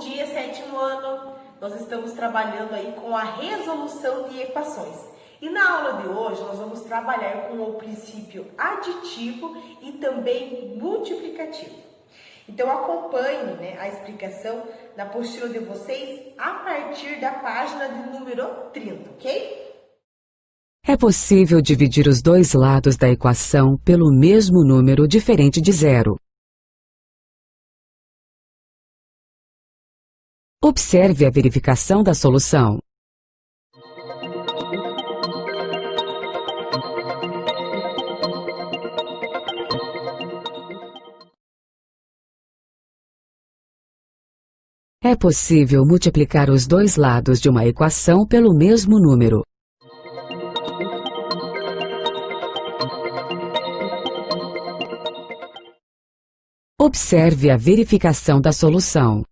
dia, sétimo ano! Nós estamos trabalhando aí com a resolução de equações. E na aula de hoje nós vamos trabalhar com o princípio aditivo e também multiplicativo. Então acompanhe, a explicação na apostila de vocês a partir da página de número 30, ok? É possível dividir os dois lados da equação pelo mesmo número diferente de zero. Observe a verificação da solução. É possível multiplicar os dois lados de uma equação pelo mesmo número. Observe a verificação da solução.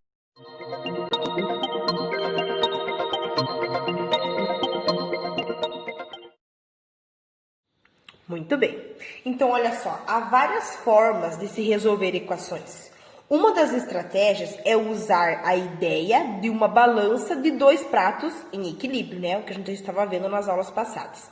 Muito bem. Então, olha só, há várias formas de se resolver equações. Uma das estratégias é usar a ideia de uma balança de dois pratos em equilíbrio, O que a gente estava vendo nas aulas passadas.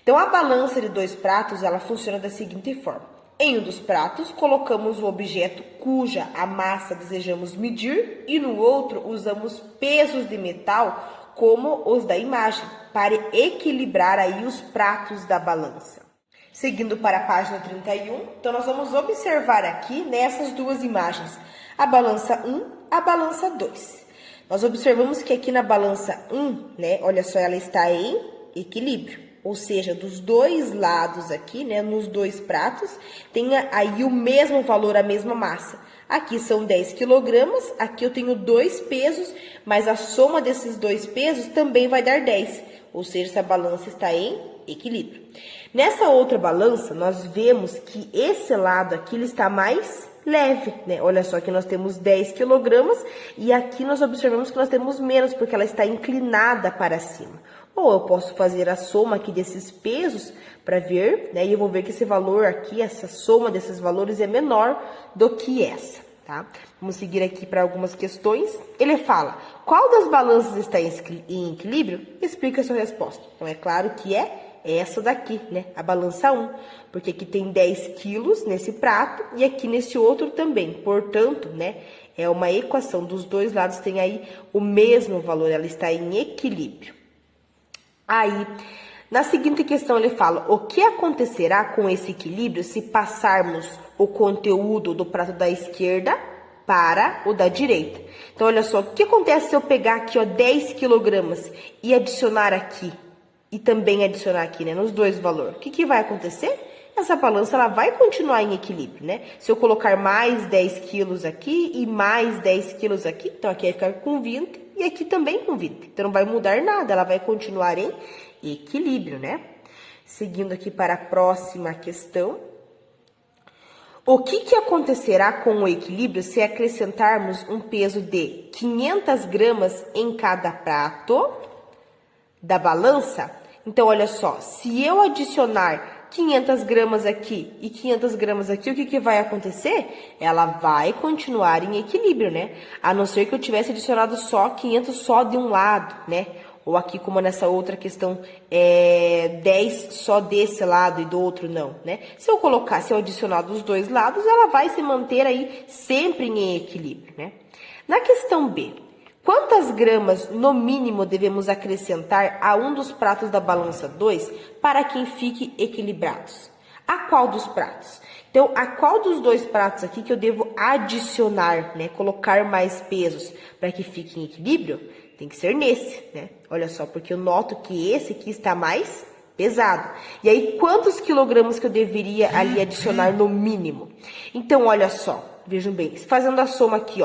Então, a balança de dois pratos, ela funciona da seguinte forma. Em um dos pratos, colocamos o objeto cuja a massa desejamos medir e no outro usamos pesos de metal como os da imagem, para equilibrar aí os pratos da balança. Seguindo para a página 31, então nós vamos observar aqui nessas duas imagens, a balança 1, a balança 2. Nós observamos que aqui na balança 1, olha só, ela está em equilíbrio. Ou seja, dos dois lados aqui, nos dois pratos, tem aí o mesmo valor, a mesma massa. Aqui são 10 quilogramas, aqui eu tenho dois pesos, mas a soma desses dois pesos também vai dar 10. Ou seja, essa balança está em equilíbrio. Nessa outra balança, nós vemos que esse lado aqui ele está mais leve, Olha só, aqui nós temos 10 quilogramas e aqui nós observamos que nós temos menos, porque ela está inclinada para cima. Ou eu posso fazer a soma aqui desses pesos para ver, E eu vou ver que esse valor aqui, essa soma desses valores é menor do que essa, tá? Vamos seguir aqui para algumas questões. Ele fala, qual das balanças está em equilíbrio? Explica a sua resposta. Então, é claro que é essa daqui, A balança 1, porque aqui tem 10 quilos nesse prato e aqui nesse outro também. Portanto, é uma equação dos dois lados tem aí o mesmo valor, ela está em equilíbrio. Aí, na seguinte questão ele fala, o que acontecerá com esse equilíbrio se passarmos o conteúdo do prato da esquerda para o da direita? Então, olha só, o que acontece se eu pegar aqui, 10 quilogramas e adicionar aqui? E também adicionar aqui, nos dois valores. O que vai acontecer? Essa balança, ela vai continuar em equilíbrio, Se eu colocar mais 10 quilos aqui e mais 10 quilos aqui, então aqui vai ficar com 20 e aqui também com 20. Então, não vai mudar nada, ela vai continuar em equilíbrio, Seguindo aqui para a próxima questão. O que acontecerá com o equilíbrio se acrescentarmos um peso de 500 gramas em cada prato da balança? Então, olha só, se eu adicionar 500 gramas aqui e 500 gramas aqui, o que vai acontecer? Ela vai continuar em equilíbrio, A não ser que eu tivesse adicionado só 500 só de um lado, Ou aqui, como nessa outra questão, 10 só desse lado e do outro não, Se eu adicionar dos dois lados, ela vai se manter aí sempre em equilíbrio, Na questão B, quantas gramas, no mínimo, devemos acrescentar a um dos pratos da balança 2 para que fique equilibrados? A qual dos pratos? Então, a qual dos dois pratos aqui que eu devo adicionar, Colocar mais pesos para que fique em equilíbrio? Tem que ser nesse, Olha só, porque eu noto que esse aqui está mais pesado. E aí, quantos quilogramas que eu deveria ali adicionar no mínimo? Então, olha só, vejam bem, fazendo a soma aqui,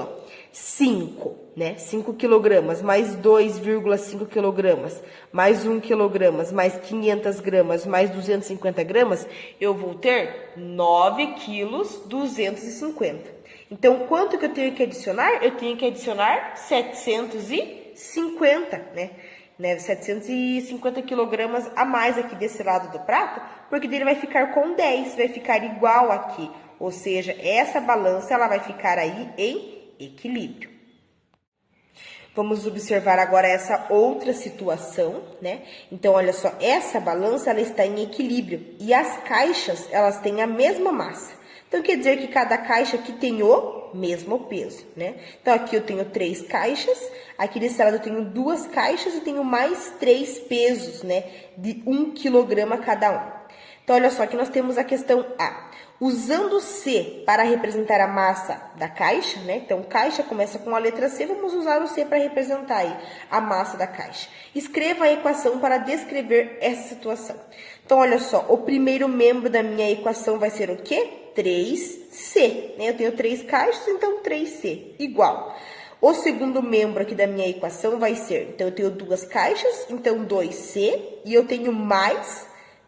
5, 5 quilogramas, mais 2,5 quilogramas, mais 1 quilogramas, mais 500 gramas, mais 250 gramas, eu vou ter 9 quilos 250. Então, quanto que eu tenho que adicionar? Eu tenho que adicionar 750, 750 quilogramas a mais aqui desse lado do prato, porque ele vai ficar com 10, vai ficar igual aqui. Ou seja, essa balança ela vai ficar aí em equilíbrio. Vamos observar agora essa outra situação, né? Então, olha só, essa balança, ela está em equilíbrio e as caixas, elas têm a mesma massa. Então, quer dizer que cada caixa aqui tem o mesmo peso, né? Então, aqui eu tenho 3 caixas, aqui desse lado eu tenho 2 caixas e tenho mais 3 pesos, né? De 1 quilograma cada um. Então, olha só, aqui nós temos a questão A. Usando C para representar a massa da caixa, né? Então, caixa começa com a letra C, vamos usar o C para representar aí a massa da caixa. Escreva a equação para descrever essa situação. Então, olha só, o primeiro membro da minha equação vai ser o quê? 3C, né? Eu tenho 3 caixas, então 3C igual. O segundo membro aqui da minha equação vai ser, então eu tenho 2 caixas, então 2C, e eu tenho mais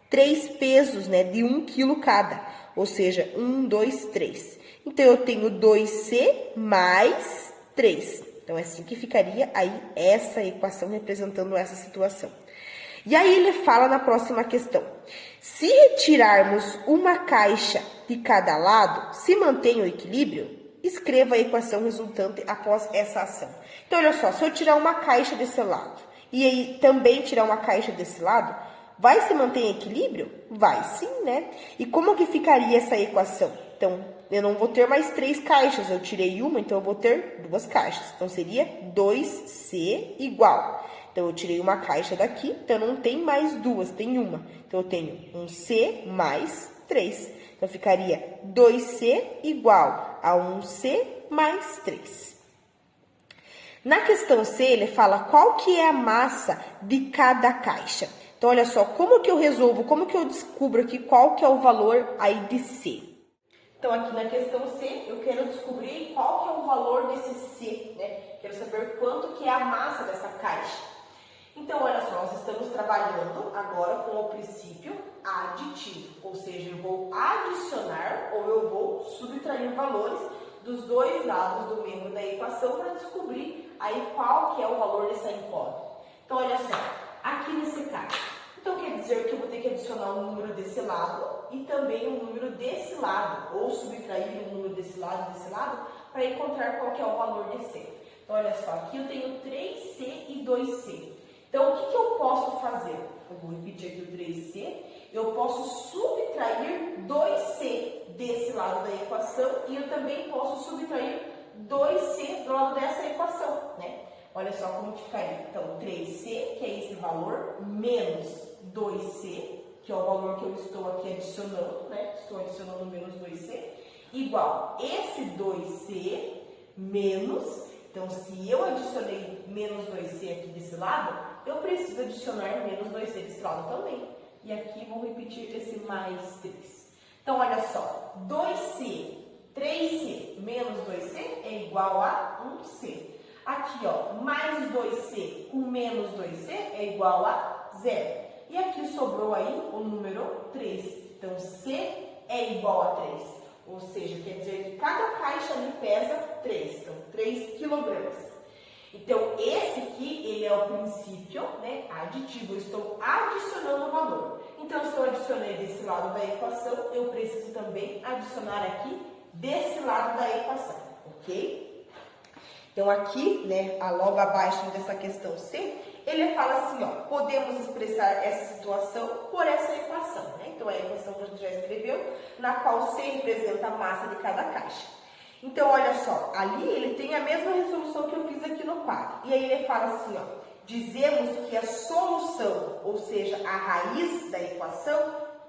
3 pesos, né, de 1 quilo cada, ou seja, 1, 2, 3. Então, eu tenho 2C mais 3. Então, é assim que ficaria aí essa equação representando essa situação. E aí, ele fala na próxima questão. Se retirarmos uma caixa de cada lado, se mantém o equilíbrio? Escreva a equação resultante após essa ação. Então, olha só, se eu tirar uma caixa desse lado e aí também tirar uma caixa desse lado, vai se manter em equilíbrio? Vai sim, né? E como que ficaria essa equação? Então, eu não vou ter mais 3 caixas, eu tirei uma, então eu vou ter 2 caixas. Então, seria 2C igual. Então, eu tirei uma caixa daqui, então não tem mais 2, tem uma. Então, eu tenho um C mais 3. Então, ficaria 2C igual a 1C mais 3. Na questão C, ele fala qual que é a massa de cada caixa. Então, olha só, como que eu resolvo, como que eu descubro aqui qual que é o valor aí de C? Então, aqui na questão C, eu quero descobrir qual que é o valor desse C, né? Quero saber quanto que é a massa dessa caixa. Então, olha só, nós estamos trabalhando agora com o princípio aditivo, ou seja, eu vou adicionar ou eu vou subtrair valores dos dois lados do membro da equação para descobrir aí qual que é o valor dessa incógnita. Então, olha só, aqui nesse caso, então quer dizer que eu vou ter que adicionar um número desse lado e também um número desse lado, ou subtrair um número desse lado e desse lado, para encontrar qual que é o valor de C. Então, olha só, aqui eu tenho 3C e 2C. Então, o que eu posso fazer? Eu vou repetir aqui o 3C, eu posso subtrair 2C desse lado da equação e eu também posso subtrair 2C do lado dessa equação, né? Olha só como que ficaria. Então, 3C, que é esse valor, menos 2C, que é o valor que eu estou aqui adicionando, né? Estou adicionando menos 2C, igual esse 2C menos, então, se eu adicionei menos 2C aqui desse lado, eu preciso adicionar menos 2C desse lado também. E aqui vou repetir esse mais 3. Então, olha só, 2C, 3C menos 2C é igual a 1C. Aqui, ó, mais 2C com menos 2C é igual a 0. E aqui sobrou aí o número 3. Então, C é igual a 3. Ou seja, quer dizer que cada caixa ali pesa 3. Então, 3 quilogramas. Então, esse aqui, ele é o princípio, né, aditivo. Eu estou adicionando o valor. Então, se eu adicionei desse lado da equação, eu preciso também adicionar aqui desse lado da equação, ok? Então, aqui, né, logo abaixo dessa questão C, ele fala assim, ó, podemos expressar essa situação por essa equação, né? Então, é a equação que a gente já escreveu, na qual C representa a massa de cada caixa. Então, olha só, ali ele tem a mesma resolução que eu fiz aqui no quadro. E aí ele fala assim, ó, dizemos que a solução, ou seja, a raiz da equação,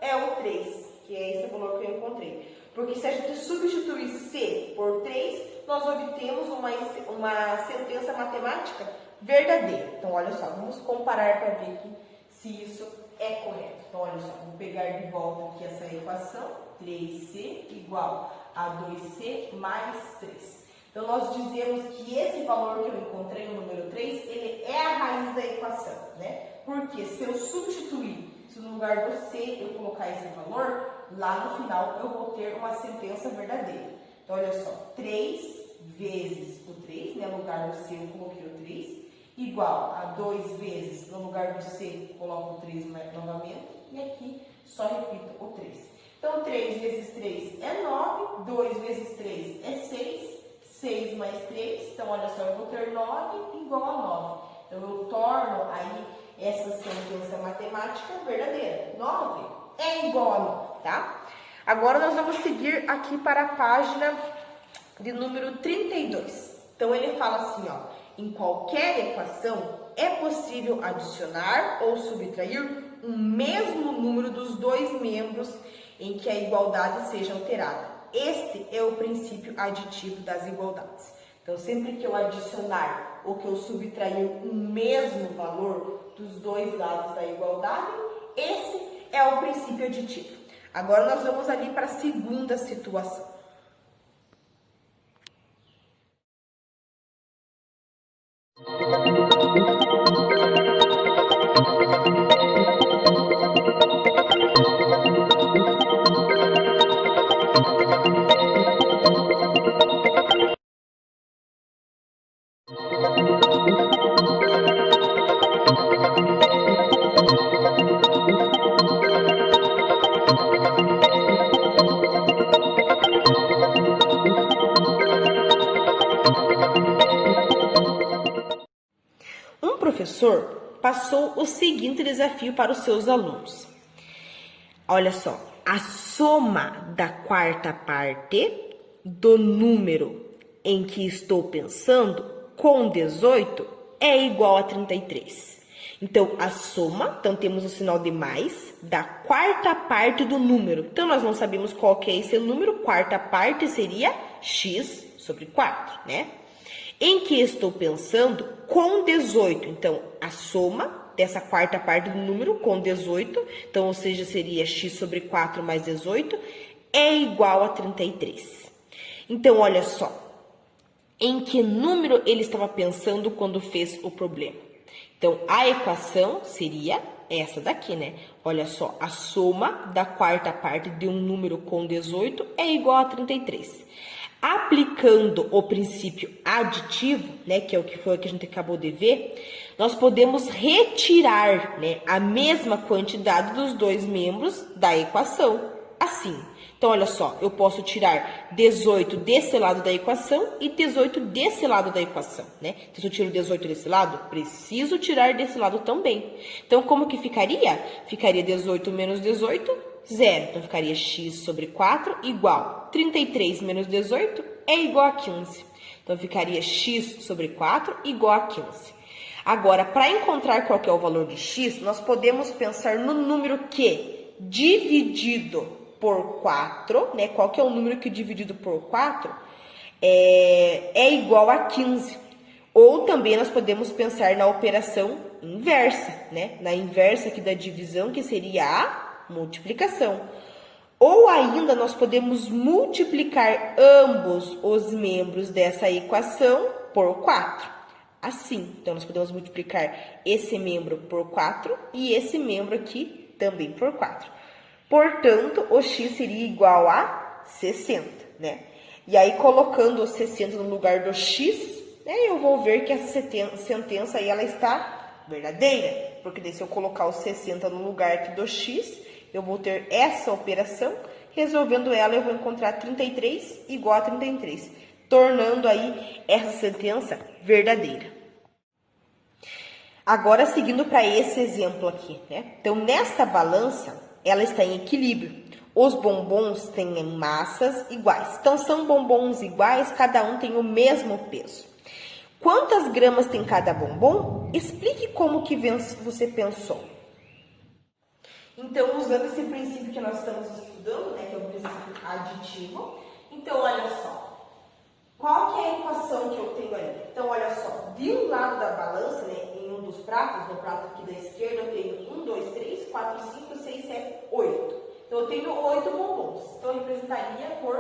é o 3, que é esse valor que eu encontrei. Porque se a gente substituir C por 3, nós obtemos uma sentença matemática verdadeira. Então, olha só, vamos comparar para ver aqui se isso é correto. Então, olha só, vou pegar de volta aqui essa equação, 3C igual a 2C mais 3. Então, nós dizemos que esse valor que eu encontrei, o número 3, ele é a raiz da equação, né? Porque se eu substituir, se no lugar do C eu colocar esse valor, lá no final eu vou ter uma sentença verdadeira. Então, olha só, 3 vezes o 3, né? No lugar do C eu coloquei o 3, igual a 2 vezes, no lugar do C, coloco o 3 novamente, e aqui só repito o 3. Então, 3 vezes 3 é 9, 2 vezes 3 é 6, 6 mais 3, então olha só, eu vou ter 9 igual a 9. Então eu torno aí essa sentença matemática verdadeira. 9 é igual a 9, tá? Agora nós vamos seguir aqui para a página de número 32. Então ele fala assim, ó, em qualquer equação é possível adicionar ou subtrair o mesmo número dos dois membros em que a igualdade seja alterada. Este é o princípio aditivo das igualdades. Então, sempre que eu adicionar ou que eu subtrair o mesmo valor dos dois lados da igualdade, esse é o princípio aditivo. Agora, nós vamos ali para a segunda situação. Um professor passou o seguinte desafio para os seus alunos. Olha só, a soma da quarta parte do número em que estou pensando com 18 é igual a 33. Então, a soma, então temos o sinal de mais, da quarta parte do número. Então, nós não sabemos qual que é esse número, quarta parte seria x sobre 4, né? Em que estou pensando com 18. Então, a soma dessa quarta parte do número com 18, então, ou seja, seria x sobre 4 mais 18, é igual a 33. Então, olha só, em que número ele estava pensando quando fez o problema? Então, a equação seria essa daqui, né? Olha só, a soma da quarta parte de um número com 18 é igual a 33. Aplicando o princípio aditivo, né, que é o que foi que a gente acabou de ver, nós podemos retirar, né, a mesma quantidade dos dois membros da equação, assim. Então, olha só, eu posso tirar 18 desse lado da equação e 18 desse lado da equação, né? Então, se eu tiro 18 desse lado, preciso tirar desse lado também. Então, como que ficaria? Ficaria 18 menos 18, 0. Então, ficaria x sobre 4 igual 33 menos 18 é igual a 15. Então, ficaria x sobre 4 igual a 15. Agora, para encontrar qual que é o valor de x, nós podemos pensar no número que, dividido por 4, né? Qual que é o número que dividido por 4 é igual a 15. Ou também nós podemos pensar na operação inversa, né? Na inversa aqui da divisão, que seria a multiplicação. Ou ainda nós podemos multiplicar ambos os membros dessa equação por 4. Assim, então nós podemos multiplicar esse membro por 4 e esse membro aqui também por 4. Portanto, o x seria igual a 60, né? E aí, colocando o 60 no lugar do x, né, eu vou ver que essa sentença aí, ela está verdadeira. Porque daí, se eu colocar o 60 no lugar aqui do x, eu vou ter essa operação. Resolvendo ela, eu vou encontrar 33 igual a 33, tornando aí essa sentença verdadeira. Agora, seguindo para esse exemplo aqui, né? Então, nesta balança, ela está em equilíbrio. Os bombons têm massas iguais. Então, são bombons iguais, cada um tem o mesmo peso. Quantas gramas tem cada bombom? Explique como que você pensou. Então, usando esse princípio que nós estamos estudando, né, que é o princípio aditivo. Então, olha só. Qual que é a equação que eu tenho ali? Então, olha só. De um lado da balança, né, em um dos pratos, no prato aqui da esquerda, eu tenho 1, 2, 3, 4, 5, 6, 7, 8. Então, eu tenho 8 bombons. Então, eu representaria por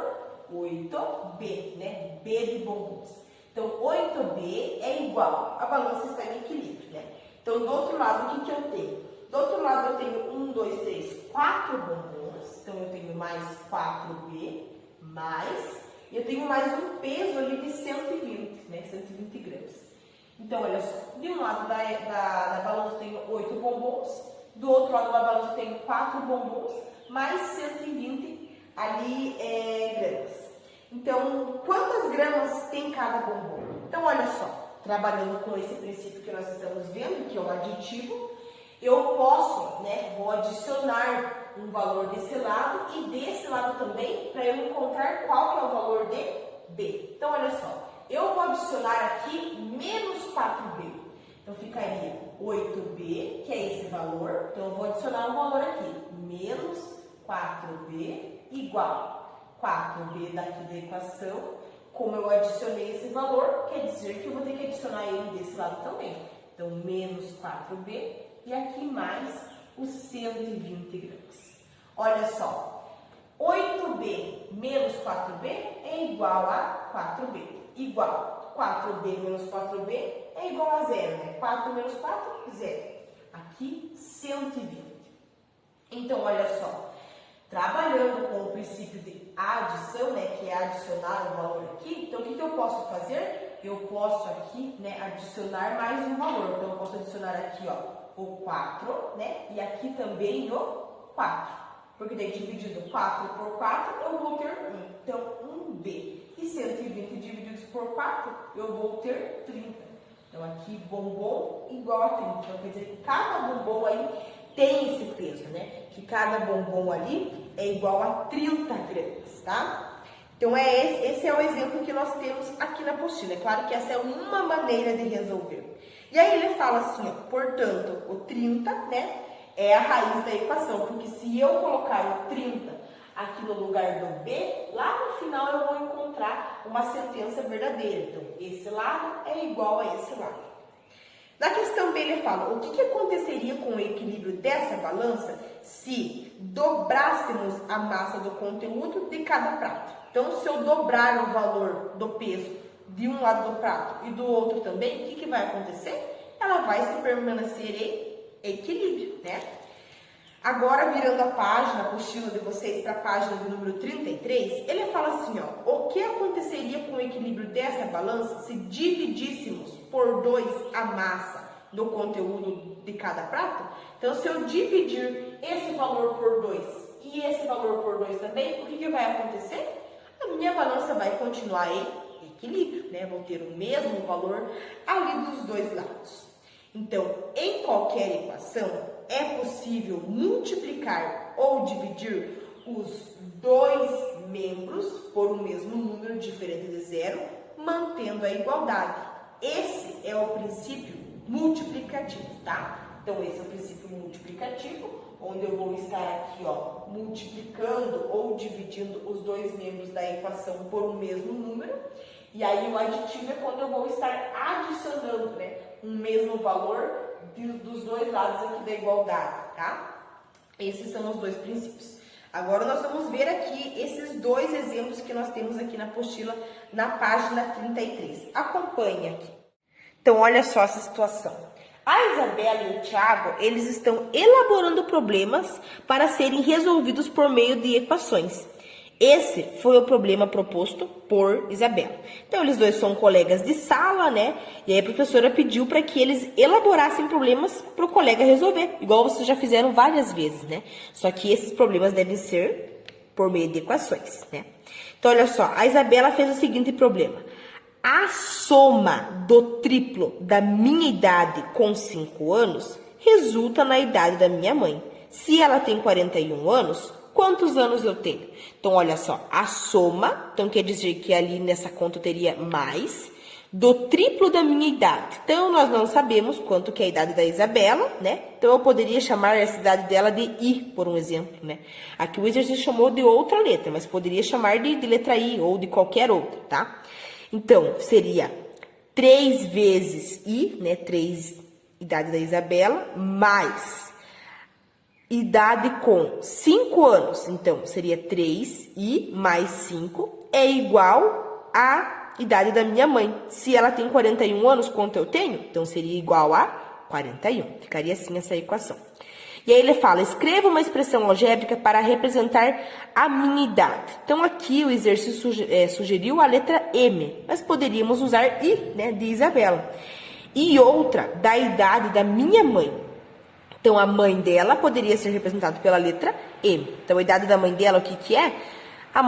8B, né? B de bombons. Então, 8B é igual. A balança está em equilíbrio, né? Então, do outro lado, o que eu tenho? Do outro lado, eu tenho 1, 2, 3, 4 bombons. Então, eu tenho mais 4B, mais... E eu tenho mais um peso ali de 120, né? 120 gramas. Então, olha só. De um lado da balança eu tenho 8 bombons. Do outro lado da balança eu tenho 4 bombons, mais 120 ali gramas. Então, quantas gramas tem cada bombom? Então, olha só, trabalhando com esse princípio que nós estamos vendo, que é o aditivo, eu posso, né, vou adicionar um valor desse lado e desse lado também, para eu encontrar qual que é o valor de B. Então, olha só, eu vou adicionar aqui menos 4B. Então, ficaria 8B, que é esse valor. Então, eu vou adicionar um valor aqui, menos 4B igual 4B daqui da equação. Como eu adicionei esse valor, quer dizer que eu vou ter que adicionar ele desse lado também. Então, menos 4B e aqui mais os 120 gramas. Olha só, 8B menos 4B é igual a 4B. Igual 4B menos 4B é igual a 0, né? 4 menos 4, 0. Aqui, 120. Então, olha só, trabalhando com o princípio de adição, né, que é adicionar o valor aqui, então o que eu posso fazer? Eu posso aqui, né, adicionar mais um valor. Então, eu posso adicionar aqui, ó, o 4, né, e aqui também o 4. Porque daí, dividido 4 por 4, eu vou ter 1. Então, 1B. E 120 divididos por 4, eu vou ter 30. Então, aqui, bombom igual a 30. Então, quer dizer que cada bombom aí tem esse peso, né? Que cada bombom ali é igual a 30 gramas, tá? Então, esse é o exemplo que nós temos aqui na apostila. É claro que essa é uma maneira de resolver. E aí ele fala assim, ó, portanto, o 30, né, é a raiz da equação. Porque se eu colocar o 30 aqui no lugar do B, lá no final eu vou encontrar uma sentença verdadeira. Então, esse lado é igual a esse lado. Na questão B, ele fala, o que aconteceria com o equilíbrio dessa balança se dobrássemos a massa do conteúdo de cada prato? Então, se eu dobrar o valor do peso de um lado do prato e do outro também, o que vai acontecer? Ela vai se permanecer em equilíbrio, né? Agora, virando a página, a apostila de vocês para a página do número 33, ele fala assim, ó, o que aconteceria com o equilíbrio dessa balança se dividíssemos por 2 a massa do conteúdo de cada prato? Então, se eu dividir esse valor por 2 e esse valor por 2 também, o que vai acontecer? A minha balança vai continuar em equilíbrio, né? Vou ter o mesmo valor ali dos dois lados. Então, em qualquer equação, é possível multiplicar ou dividir os dois membros por um mesmo número diferente de zero, mantendo a igualdade. Esse é o princípio multiplicativo, tá? Então, esse é o princípio multiplicativo, onde eu vou estar aqui, ó, multiplicando ou dividindo os dois membros da equação por um mesmo número. E aí, o aditivo é quando eu vou estar adicionando, né, um mesmo valor dos dois lados aqui da igualdade, tá? Esses são os dois princípios. Agora, nós vamos ver aqui esses dois exemplos que nós temos aqui na apostila, na página 33. Acompanhe aqui. Então, olha só essa situação. A Isabela e o Thiago, eles estão elaborando problemas para serem resolvidos por meio de equações. Esse foi o problema proposto por Isabela. Então, eles dois são colegas de sala, né? E aí a professora pediu para que eles elaborassem problemas para o colega resolver, igual vocês já fizeram várias vezes, né? Só que esses problemas devem ser por meio de equações, né? Então, olha só, a Isabela fez o seguinte problema. A soma do triplo da minha idade com 5 anos resulta na idade da minha mãe. Se ela tem 41 anos, quantos anos eu tenho? Então, olha só, a soma, então quer dizer que ali nessa conta eu teria mais do triplo da minha idade. Então, nós não sabemos quanto que é a idade da Isabela, né? Então, eu poderia chamar essa idade dela de I, por um exemplo, né? Aqui o exercício chamou de outra letra, mas poderia chamar de letra I ou de qualquer outra, tá? Então, seria 3 vezes I, né? 3, idade da Isabela, mais idade com 5 anos. Então, seria 3I mais 5 é igual à idade da minha mãe. Se ela tem 41 anos, quanto eu tenho? Então, seria igual a 41. Ficaria assim essa equação. E aí ele fala, escreva uma expressão algébrica para representar a minha idade. Então, aqui o exercício sugeriu a letra M, mas poderíamos usar I, né, de Isabela. E outra, da idade da minha mãe. Então, a mãe dela poderia ser representada pela letra M. Então, a idade da mãe dela, o que que é?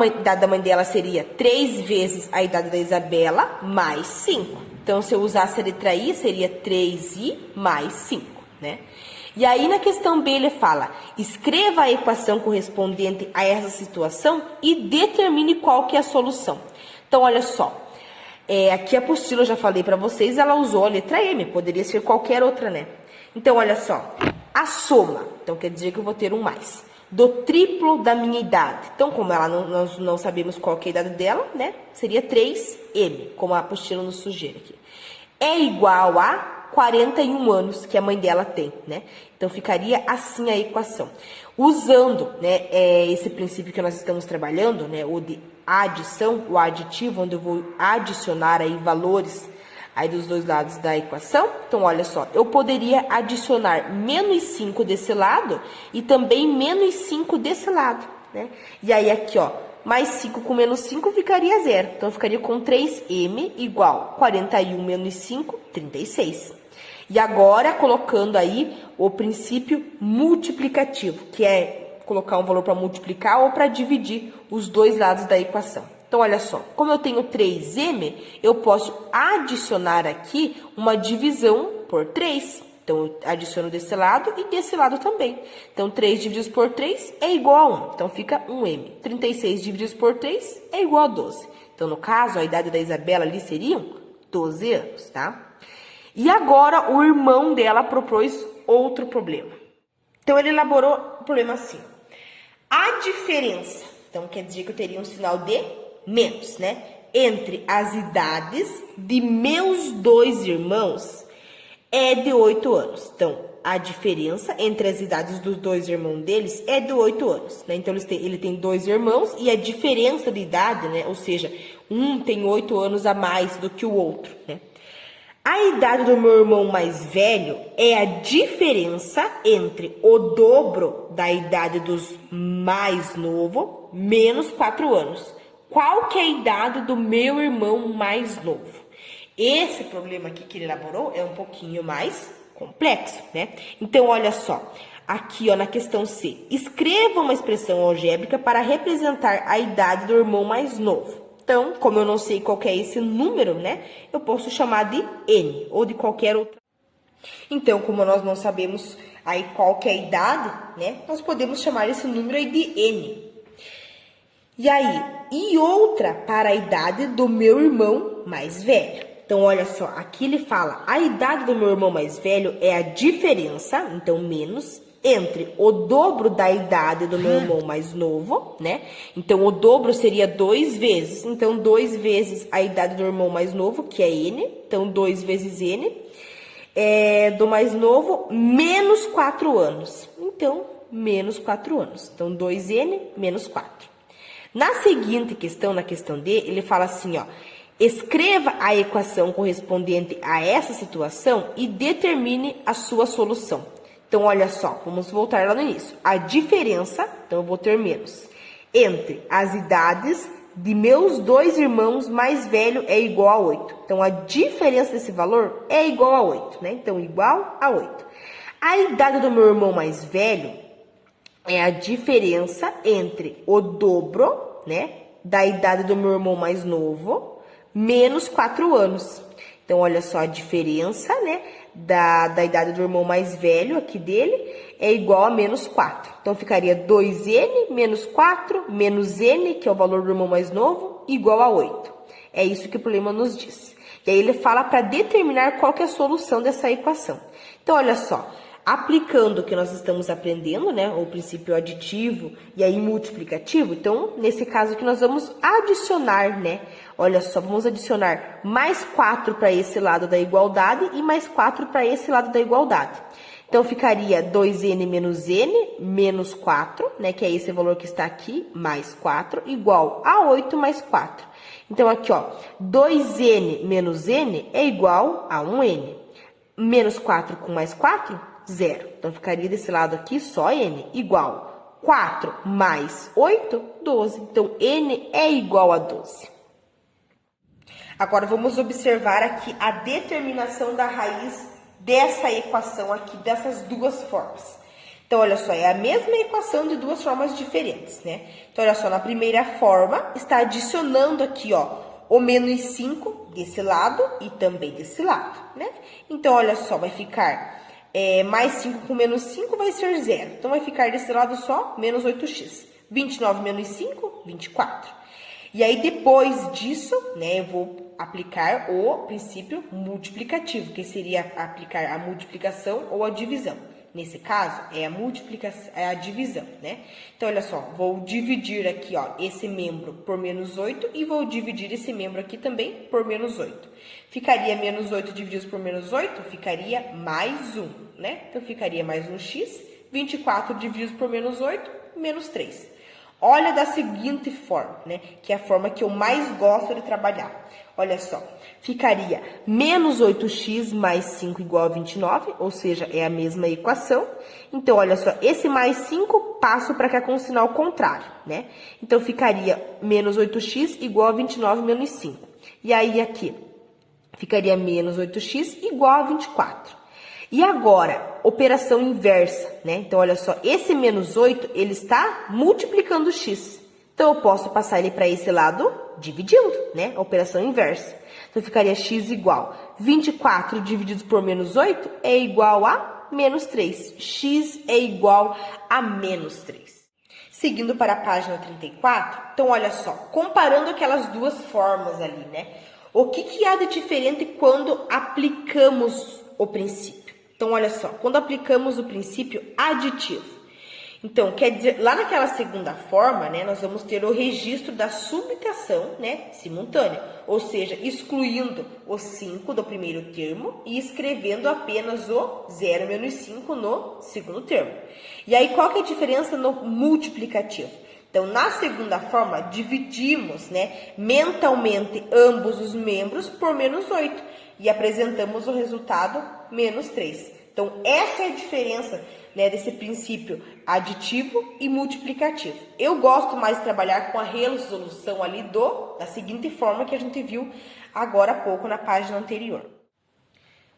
idade da mãe dela seria 3 vezes a idade da Isabela mais 5. Então, se eu usasse a letra I, seria 3i mais 5, né? E aí, na questão B, ele fala, escreva a equação correspondente a essa situação e determine qual que é a solução. Então, olha só, aqui a apostila, eu já falei para vocês, ela usou a letra M, poderia ser qualquer outra, né? Então, olha só, a soma, então quer dizer que eu vou ter um mais, do triplo da minha idade. Então, como nós não sabemos qual que é a idade dela, né? Seria 3M, como a apostila nos sugere aqui. É igual a 41 anos que a mãe dela tem, né? Então, ficaria assim a equação. Usando, né, esse princípio que nós estamos trabalhando, né, o de adição, o aditivo, onde eu vou adicionar aí valores aí dos dois lados da equação. Então, olha só, eu poderia adicionar menos 5 desse lado e também menos 5 desse lado, né? E aí, aqui, ó, mais 5 com menos 5 ficaria 0. Então, eu ficaria com 3m igual 41 menos 5, 36. E agora, colocando aí o princípio multiplicativo, que é colocar um valor para multiplicar ou para dividir os dois lados da equação. Então, olha só, como eu tenho 3m, eu posso adicionar aqui uma divisão por 3. Então, eu adiciono desse lado e desse lado também. Então, 3 divididos por 3 é igual a 1. Então, fica 1m. 36 divididos por 3 é igual a 12. Então, no caso, a idade da Isabela ali seriam 12 anos, tá? E agora, o irmão dela propôs outro problema. Então, ele elaborou o problema assim. A diferença, então, quer dizer que eu teria um sinal de menos, né? Entre as idades de meus dois irmãos é de 8 anos. Então, a diferença entre as idades dos dois irmãos deles é de 8 anos, né? Então, ele tem 2 irmãos e a diferença de idade, né? Ou seja, um tem 8 anos a mais do que o outro, né? A idade do meu irmão mais velho é a diferença entre o dobro da idade dos mais novo menos 4 anos. Qual que é a idade do meu irmão mais novo? Esse problema aqui que ele elaborou é um pouquinho mais complexo, né? Então, olha só, aqui ó, na questão C, escreva uma expressão algébrica para representar a idade do irmão mais novo. Então, como eu não sei qual que é esse número, né? Eu posso chamar de N ou de qualquer outra. Então, como nós não sabemos aí qual que é a idade, né? Nós podemos chamar esse número aí de N. E aí, e outra para a idade do meu irmão mais velho. Então, olha só, aqui ele fala, a idade do meu irmão mais velho é a diferença, então menos, entre o dobro da idade do meu irmão mais novo, né? Então, o dobro seria 2 vezes. Então, 2 vezes a idade do irmão mais novo, que é N. Então, 2 vezes N. Do mais novo, menos 4 anos. Então, menos 4 anos. Então, 2N menos 4. Na seguinte questão, na questão D, ele fala assim, ó. Escreva a equação correspondente a essa situação e determine a sua solução. Então, olha só, vamos voltar lá no início. A diferença, então eu vou ter menos, entre as idades de meus dois irmãos mais velho é igual a 8. Então, a diferença desse valor é igual a 8, né? Então, igual a 8. A idade do meu irmão mais velho é a diferença entre o dobro, né, da idade do meu irmão mais novo, menos 4 anos. Então, olha só, a diferença, né, da idade do irmão mais velho aqui dele é igual a menos 4. Então, ficaria 2N menos 4 menos N, que é o valor do irmão mais novo, igual a 8. É isso que o problema nos diz. E aí, ele fala para determinar qual que é a solução dessa equação. Então, olha só. Aplicando o que nós estamos aprendendo, né, o princípio aditivo e aí multiplicativo, então, nesse caso aqui, nós vamos adicionar, né, olha só, vamos adicionar mais 4 para esse lado da igualdade e mais 4 para esse lado da igualdade. Então, ficaria 2N menos 4, né, que é esse valor que está aqui, mais 4, igual a 8 mais 4. Então, aqui, ó, 2N menos N é igual a 1N. Menos 4 com mais 4, 0. Então, ficaria desse lado aqui só N igual 4 mais 8, 12. Então, N é igual a 12. Agora, vamos observar aqui a determinação da raiz dessa equação aqui, dessas duas formas. Então, olha só, é a mesma equação de duas formas diferentes, né? Então, olha só, na primeira forma, está adicionando aqui, ó, o menos 5 desse lado e também desse lado, né? Então, olha só, vai ficar mais 5 com menos 5 vai ser 0. Então, vai ficar desse lado só menos 8x. 29 menos 5, 24. E aí, depois disso, né, eu vou aplicar o princípio multiplicativo, que seria aplicar a multiplicação ou a divisão. Nesse caso, é a multiplicação, é a divisão, né? Então, olha só, vou dividir aqui, ó, esse membro por menos 8 e vou dividir esse membro aqui também por menos 8. Ficaria menos 8 dividido por menos 8? Ficaria mais 1, né? Então, ficaria mais 1x, 24 dividido por menos 8, menos 3. Olha da seguinte forma, né? Que é a forma que eu mais gosto de trabalhar. Olha só, ficaria menos 8x mais 5 igual a 29, ou seja, é a mesma equação. Então, olha só, esse mais 5 passo para cá com o sinal contrário, né? Então, ficaria menos 8x igual a 29 menos 5. E aí, aqui, ficaria menos 8x igual a 24. E agora, operação inversa, né? Então, olha só, esse menos 8, ele está multiplicando x. Então, eu posso passar ele para esse lado dividindo, né? A operação inversa. Então, ficaria x igual 24 dividido por menos 8 é igual a menos 3. X é igual a menos 3. Seguindo para a página 34, então, olha só, comparando aquelas duas formas ali, né? O que há de diferente quando aplicamos o princípio? Então, olha só, quando aplicamos o princípio aditivo. Então, quer dizer, lá naquela segunda forma, né, nós vamos ter o registro da subtração, né, simultânea. Ou seja, excluindo o 5 do primeiro termo e escrevendo apenas o 0 menos 5 no segundo termo. E aí, qual que é a diferença no multiplicativo? Então, na segunda forma, dividimos, né, mentalmente ambos os membros por menos 8 e apresentamos o resultado menos 3. Então, essa é a diferença, né, desse princípio aditivo e multiplicativo. Eu gosto mais de trabalhar com a resolução ali da seguinte forma que a gente viu agora há pouco na página anterior.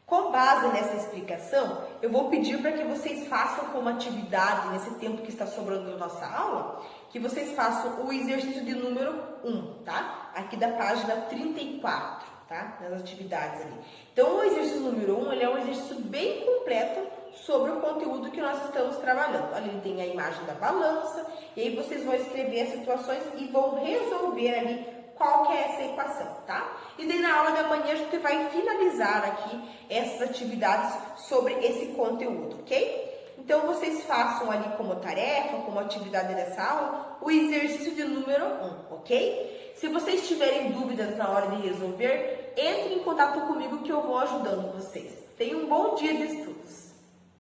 Com base nessa explicação, eu vou pedir para que vocês façam como atividade, nesse tempo que está sobrando da nossa aula, que vocês façam o exercício de número 1, tá? Aqui da página 34, tá? Nas atividades ali. Então, o exercício número 1, ele é um exercício bem completo sobre o conteúdo que nós estamos trabalhando. Ali tem a imagem da balança, e aí vocês vão escrever as situações e vão resolver ali qual que é essa equação, tá? E daí na aula da manhã a gente vai finalizar aqui essas atividades sobre esse conteúdo, ok? Então, vocês façam ali como tarefa, como atividade dessa aula, o exercício de número 1, ok? Se vocês tiverem dúvidas na hora de resolver, entre em contato comigo que eu vou ajudando vocês. Tenham um bom dia de estudos!